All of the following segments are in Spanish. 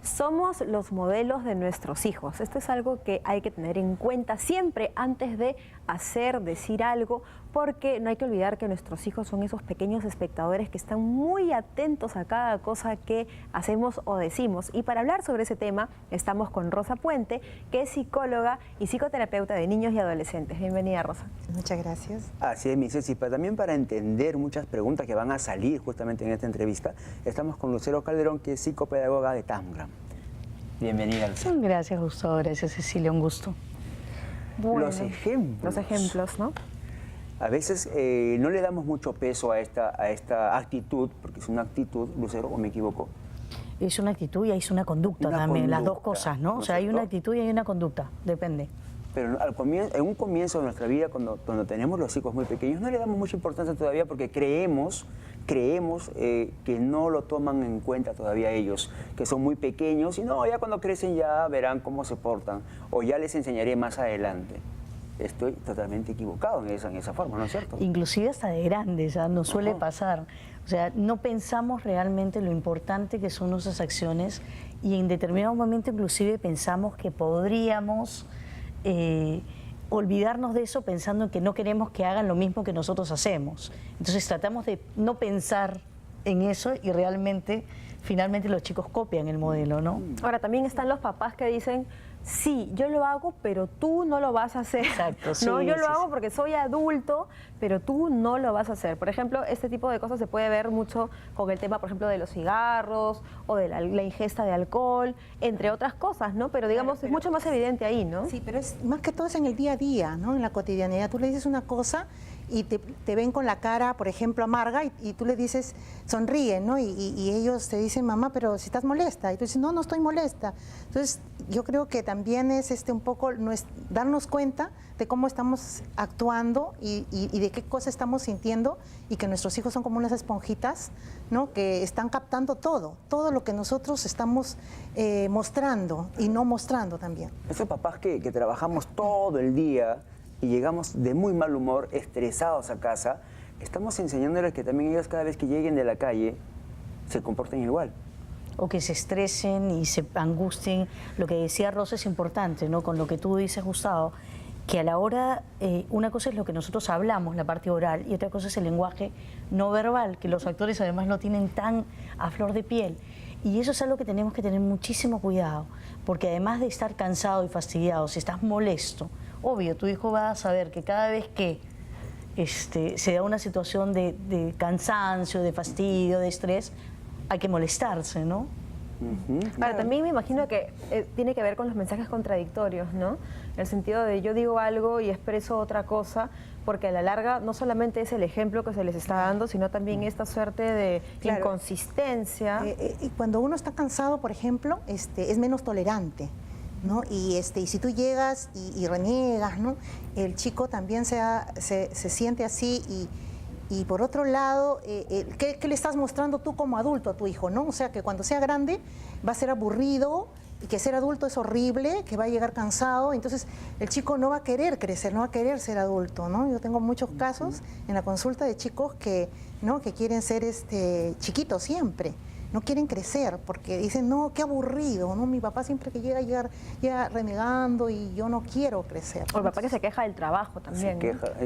Somos los modelos de nuestros hijos. Esto es algo que hay que tener en cuenta siempre antes de hacer, decir algo, porque no hay que olvidar que nuestros hijos son esos pequeños espectadores que están muy atentos a cada cosa que hacemos o decimos. Y para hablar sobre ese tema estamos con Rosa Puente, que es psicóloga y psicoterapeuta de niños y adolescentes. Bienvenida, Rosa. Muchas gracias. Así es, mi Ceci, pero también para entender muchas preguntas que van a salir justamente en esta entrevista, estamos con Lucero Calderón, que es psicopedagoga de Tangram. Bienvenida, Lucero. Gracias, Gustavo. Gracias, Cecilia. Un gusto. Bueno, los ejemplos, ¿no? A veces no le damos mucho peso a esta actitud, porque es una actitud, Lucero, ¿o me equivoco? Es una actitud y es una conducta también, las dos cosas, ¿no? O sea, hay una actitud y hay una conducta, depende. Pero en un comienzo de nuestra vida, cuando tenemos los hijos muy pequeños, no le damos mucha importancia todavía porque creemos que no lo toman en cuenta todavía ellos, que son muy pequeños y no, ya cuando crecen ya verán cómo se portan o ya les enseñaré más adelante. Estoy totalmente equivocado en esa forma, ¿no es cierto? Inclusive hasta de grandes, ya nos suele pasar. O sea, no pensamos realmente lo importante que son nuestras acciones y en determinado momento inclusive pensamos que podríamos olvidarnos de eso pensando que no queremos que hagan lo mismo que nosotros hacemos. Entonces tratamos de no pensar en eso y finalmente los chicos copian el modelo, ¿no? Ahora, también están los papás que dicen, sí, yo lo hago, pero tú no lo vas a hacer. Exacto, sí, no, yo lo hago porque soy adulto, pero tú no lo vas a hacer. Por ejemplo, este tipo de cosas se puede ver mucho con el tema, por ejemplo, de los cigarros o de la ingesta de alcohol, entre otras cosas, ¿no? Pero digamos, es mucho más evidente ahí, ¿no? Sí, pero es más que todo es en el día a día, ¿no? En la cotidianidad. Tú le dices una cosa y te ven con la cara, por ejemplo, amarga y tú le dices, sonríe, ¿no? Y ellos te dicen, mamá, pero si estás molesta. Y tú dices, no, no estoy molesta. Entonces, yo creo que también es un poco darnos cuenta de cómo estamos actuando y de qué cosa estamos sintiendo y que nuestros hijos son como unas esponjitas, ¿no? Que están captando todo lo que nosotros estamos mostrando y no mostrando también. Esos papás que trabajamos todo el día y llegamos de muy mal humor, estresados a casa, estamos enseñándoles que también ellos cada vez que lleguen de la calle se comporten igual. O que se estresen y se angustien. Lo que decía Rosa es importante, ¿no? Con lo que tú dices, Gustavo, que a la hora, una cosa es lo que nosotros hablamos, la parte oral, y otra cosa es el lenguaje no verbal, que los actores además lo tienen tan a flor de piel. Y eso es algo que tenemos que tener muchísimo cuidado, porque además de estar cansado y fastidiado, si estás molesto, obvio, tu hijo va a saber que cada vez que se da una situación de cansancio, de fastidio, de estrés, hay que molestarse, ¿no? Ahora, también me imagino que tiene que ver con los mensajes contradictorios, ¿no? En el sentido de yo digo algo y expreso otra cosa, porque a la larga no solamente es el ejemplo que se les está dando, sino también esta suerte de inconsistencia. Y cuando uno está cansado, por ejemplo, es menos tolerante, ¿no? Y si tú llegas y reniegas, ¿no? El chico también se siente así y por otro lado, ¿qué le estás mostrando tú como adulto a tu hijo, ¿no? O sea, que cuando sea grande va a ser aburrido y que ser adulto es horrible, que va a llegar cansado, entonces el chico no va a querer crecer, no va a querer ser adulto, ¿no? Yo tengo muchos casos en la consulta de chicos que quieren ser chiquitos siempre. No quieren crecer porque dicen, no, qué aburrido, ¿no? Mi papá siempre que llega renegando y yo no quiero crecer. O el papá que se queja del trabajo también.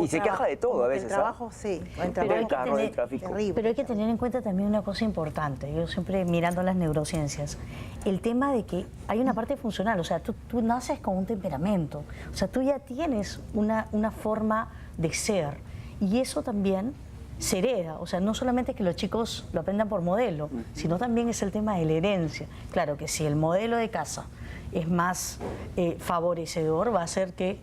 Y se queja de todo a veces. El trabajo, sí. El Pero trabajo, carro, del tráfico. terrible. Pero hay que tener en cuenta también una cosa importante, yo siempre mirando las neurociencias, el tema de que hay una parte funcional, o sea, tú naces con un temperamento, o sea, tú ya tienes una forma de ser y eso también se hereda, o sea, no solamente que los chicos lo aprendan por modelo, sino también es el tema de la herencia. Claro que si el modelo de casa es más favorecedor, va a hacer que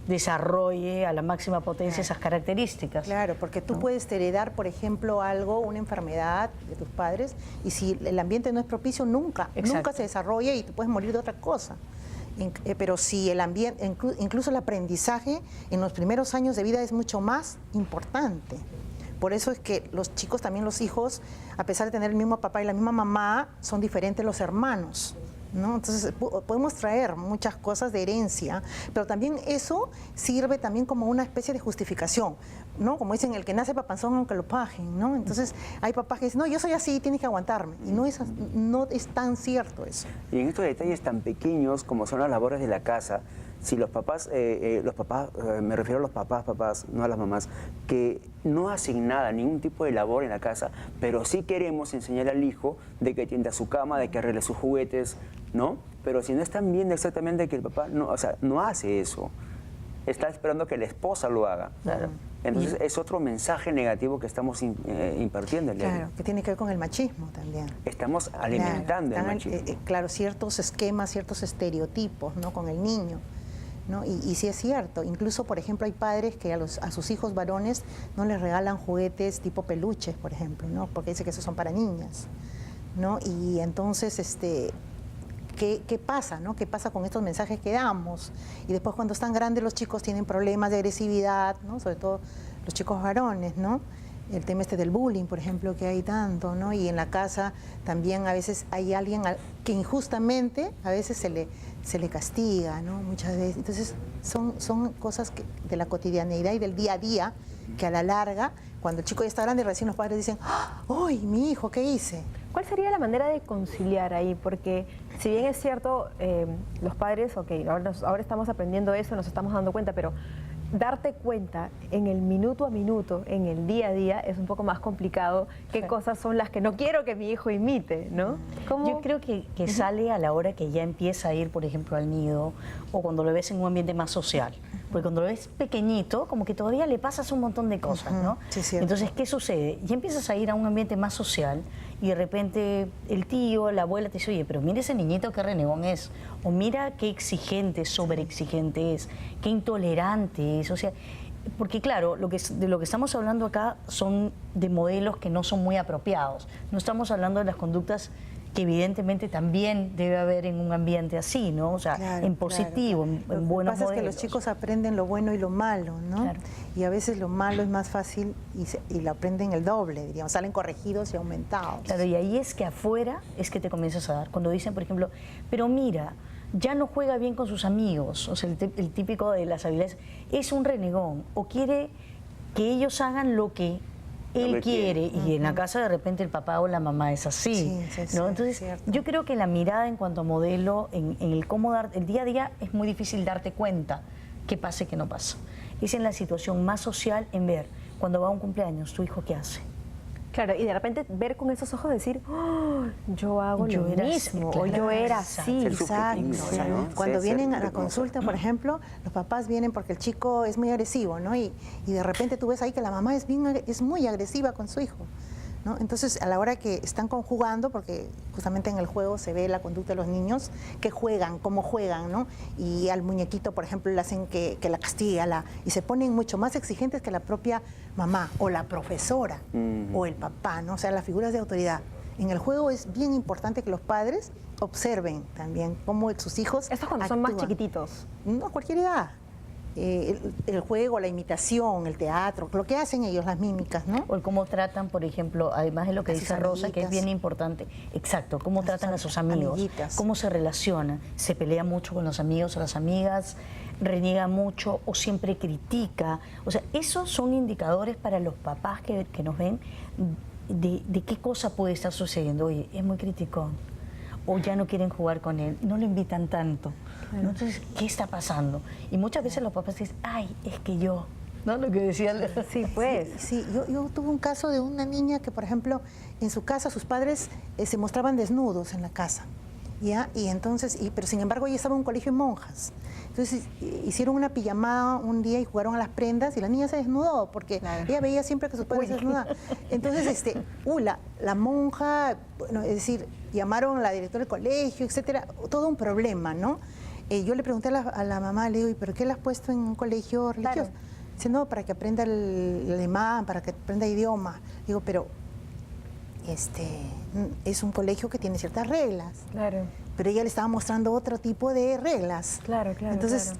desarrolle a la máxima potencia esas características. Claro, porque tú puedes heredar, por ejemplo, una enfermedad de tus padres, y si el ambiente no es propicio, nunca se desarrolla y tú puedes morir de otra cosa. Pero si el ambiente, incluso el aprendizaje en los primeros años de vida es mucho más importante. Por eso es que los chicos, también los hijos, a pesar de tener el mismo papá y la misma mamá, son diferentes los hermanos, ¿no? Entonces podemos traer muchas cosas de herencia, pero también eso sirve también como una especie de justificación ¿no? Como dicen, el que nace papanzón aunque lo pajen, ¿no? Entonces hay papás que dicen, no, yo soy así, tienes que aguantarme. Y no es tan cierto eso. Y en estos detalles tan pequeños como son las labores de la casa, si los papás, me refiero a los papás, no a las mamás, que no hacen nada, ningún tipo de labor en la casa, pero sí queremos enseñar al hijo de que tienda su cama, de que arregle sus juguetes, ¿no? Pero si no están viendo exactamente que el papá no, o sea, no hace eso, está esperando que la esposa lo haga. Claro. Entonces es otro mensaje negativo que estamos impartiendo. Claro, que tiene que ver con el machismo también. Estamos alimentando el machismo. Claro, ciertos esquemas, ciertos estereotipos, ¿no? Con el niño, ¿no? Y sí es cierto, incluso por ejemplo hay padres que a sus hijos varones no les regalan juguetes tipo peluches, por ejemplo, ¿no? Porque dice que esos son para niñas, ¿no? Y entonces, ¿qué pasa, no? ¿Qué pasa con estos mensajes que damos? Y después cuando están grandes los chicos tienen problemas de agresividad, ¿no? Sobre todo los chicos varones, ¿no? El tema del bullying, por ejemplo, que hay tanto, ¿no? Y en la casa también a veces hay alguien que injustamente a veces se le castiga, ¿no? Muchas veces. Entonces son cosas de la cotidianeidad y del día a día que a la larga, cuando el chico ya está grande, recién los padres dicen, ¡ay, mi hijo, qué hice! ¿Cuál sería la manera de conciliar ahí? Porque si bien es cierto, los padres, ok, ahora estamos aprendiendo eso, nos estamos dando cuenta, pero darte cuenta en el minuto a minuto, en el día a día, es un poco más complicado qué cosas son las que no quiero que mi hijo imite, ¿no? ¿Cómo? Yo creo que sale a la hora que ya empieza a ir, por ejemplo, al nido, o cuando lo ves en un ambiente más social. Porque cuando lo ves pequeñito, como que todavía le pasas un montón de cosas, ¿no? Sí, cierto. Entonces, ¿qué sucede? Ya empiezas a ir a un ambiente más social y de repente el tío, la abuela te dice, oye, pero mira ese niñito qué renegón es, o mira qué exigente, sobreexigente es, qué intolerante es, o sea, porque claro, de lo que estamos hablando acá son de modelos que no son muy apropiados, no estamos hablando de las conductas que evidentemente también debe haber en un ambiente así, ¿no? O sea, Claro, en positivo, claro. en buenos Lo que pasa es que modelos. los chicos aprenden lo bueno y lo malo, ¿no? Claro. Y a veces lo malo es más fácil y lo aprenden el doble, diríamos, salen corregidos y aumentados. Claro, y ahí es que afuera es que te comienzas a dar. Cuando dicen, por ejemplo, pero mira, ya no juega bien con sus amigos, o sea, el típico de las habilidades, es un renegón, o quiere que ellos hagan lo que él quiere, y en la casa de repente el papá o la mamá es así, Sí, ¿no? Entonces, cierto. yo creo que la mirada en cuanto a modelo, en el cómo dar, el día a día es muy difícil darte cuenta qué pasa y qué no pasa. Es en la situación más social, en ver, cuando va a un cumpleaños, tu hijo qué hace. Claro, y de repente ver con esos ojos decir, oh, yo hago Yo lo era mismo, así, o yo claro, era exacto. así. Ser Exacto. subjetivo, ¿no? Cuando Ser vienen a la reconocer. consulta, por ejemplo, los papás vienen porque el chico es muy agresivo, ¿no? Y de repente tú ves ahí que la mamá es muy agresiva con su hijo, ¿no? Entonces, a la hora que están conjugando, porque justamente en el juego se ve la conducta de los niños, que juegan, cómo juegan, ¿no? Y al muñequito, por ejemplo, le hacen que la castiga, y se ponen mucho más exigentes que la propia mamá, o la profesora, o el papá, ¿no? O sea, las figuras de autoridad. En el juego es bien importante que los padres observen también cómo sus hijos Estos cuando son más actúan. chiquititos. No, a cualquier edad. El juego, la imitación, el teatro, lo que hacen ellos, las mímicas, ¿no? O el cómo tratan, por ejemplo, además de lo que A sus dice Rosa, que es amiguitas. bien importante, exacto, cómo tratan a sus amigos, amiguitas. cómo se relacionan, se pelea mucho con los amigos o las amigas, reniega mucho o siempre critica. O sea, esos son indicadores para los papás que nos ven de qué cosa puede estar sucediendo. Oye, es muy criticón, o ya no quieren jugar con él, no lo invitan tanto. ¿No? Entonces, ¿qué está pasando? Y muchas veces los papás dicen, ay, es que yo, ¿no? Lo que decía Sí, pues. Sí, yo tuve un caso de una niña que, por ejemplo, en su casa sus padres se mostraban desnudos en la casa, ¿ya? Y entonces, pero sin embargo ella estaba en un colegio de monjas. Entonces hicieron una pijamada un día y jugaron a las prendas y la niña se desnudó porque ella veía siempre que sus padres se desnudaban. Entonces, la monja, bueno, es decir, llamaron a la directora del colegio, etcétera, todo un problema, ¿no? Yo le pregunté a la mamá, le digo, ¿y por qué la has puesto en un colegio religioso? Dice, no, para que aprenda el alemán, para que aprenda idioma. Digo, pero es un colegio que tiene ciertas reglas. Claro. Pero ella le estaba mostrando otro tipo de reglas. Claro. Entonces,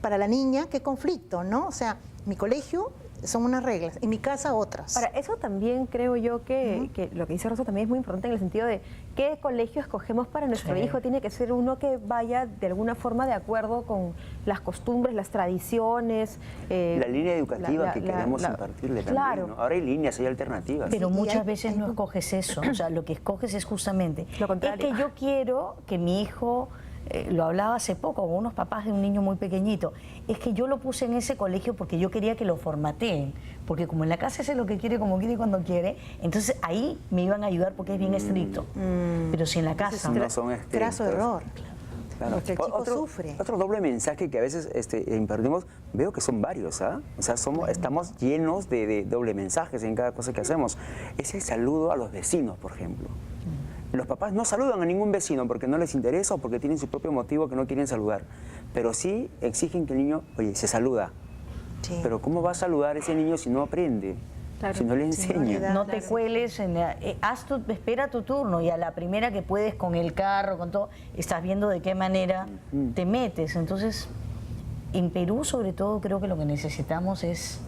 para la niña, qué conflicto, ¿no? O sea, mi colegio son unas reglas. En mi casa otras. Para eso también creo yo que lo que dice Rosa también es muy importante en el sentido de qué colegio escogemos para nuestro hijo. Tiene que ser uno que vaya de alguna forma de acuerdo con las costumbres, las tradiciones. La línea educativa que queremos impartirle también. Claro. ¿No? Ahora hay líneas, hay alternativas. Pero Sí, y muchas hay- veces hay- no escoges eso, o sea, lo que escoges es justamente, Lo contrario. es que yo quiero que mi hijo, lo hablaba hace poco con unos papás de un niño muy pequeñito, es que yo lo puse en ese colegio porque yo quería que lo formateen, porque como en la casa hace lo que quiere, como quiere y cuando quiere, entonces ahí me iban a ayudar porque es bien estricto, pero si en la casa... no son estrictos. Graso error. Claro. Porque el chico sufre. Otro doble mensaje que a veces impartimos, veo que son varios, ¿ah? O sea, estamos llenos de doble mensajes en cada cosa que hacemos. Es el saludo a los vecinos, por ejemplo. Los papás no saludan a ningún vecino porque no les interesa o porque tienen su propio motivo que no quieren saludar. Pero sí exigen que el niño, oye, se saluda. Sí. Pero ¿cómo va a saludar ese niño si no aprende? Claro. Si no le Si no le enseña. da- No te cueles, espera tu turno y a la primera que puedes con el carro, con todo, estás viendo de qué manera te metes. Entonces, en Perú sobre todo creo que lo que necesitamos es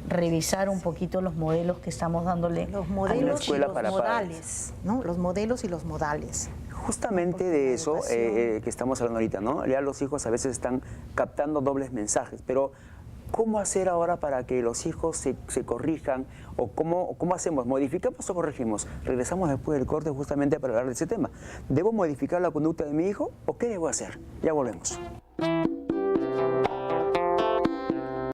revisar un poquito los modelos que estamos dándole Los a los modelos y escuela los para modales, ¿no? Los modelos y los modales. Justamente de eso que estamos hablando ahorita, ¿no? Ya los hijos a veces están captando dobles mensajes, pero ¿cómo hacer ahora para que los hijos se corrijan? ¿O cómo hacemos? ¿Modificamos o corregimos? Regresamos después del corte justamente para hablar de ese tema. ¿Debo modificar la conducta de mi hijo o qué debo hacer? Ya volvemos.